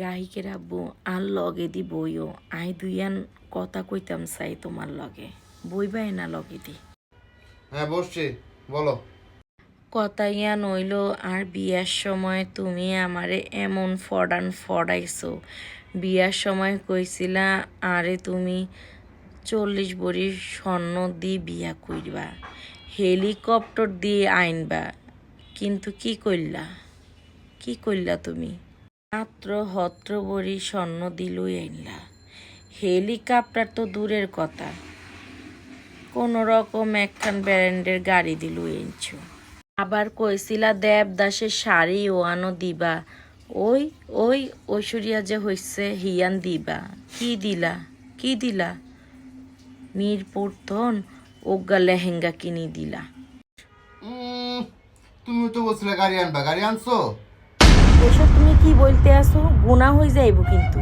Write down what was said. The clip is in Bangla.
রাহিকে রাখবো আর লগে দি বইও আই দুইয়ান কথা কইতাম চাই তোমার লগে বইবাই না লগে দি। হ্যাঁ বসছি, বলো। কথা ইয়া নইল আর বিয়ার সময় তুমি আমারে এমন ফড়াইছো। বিয়ার সময় কইছিলা আরে তুমি 40 ভরি স্বর্ণ দিয়ে বিয়া কইরবা, হেলিকপ্টার দিয়ে আইনবা, কিন্তু কি কইলা তুমি? মাত্র 17 ভরি স্বর্ণ দিলই আইনলা, হেলিকপ্টার তো দূরের কথা, কোন রকম একখান ব্র্যান্ডের গাড়ি দিলই আনছো। আবার কইছিলা দেবদাসের শাড়ি ওয়ানো দিবা, ওই ওই ঐশ্বরিয়া যে হইছে হিয়ান দিবা, কি দিলা? মিরপুর থন ওগা লেহেঙ্গা কিনি দিলা। তুমি তো বলছিলে গাড়ি আনবা, গাড়ি আনছো? এসব তুমি কি বলতে আসো? গুনাহ হয়ে যাইব কিন্তু।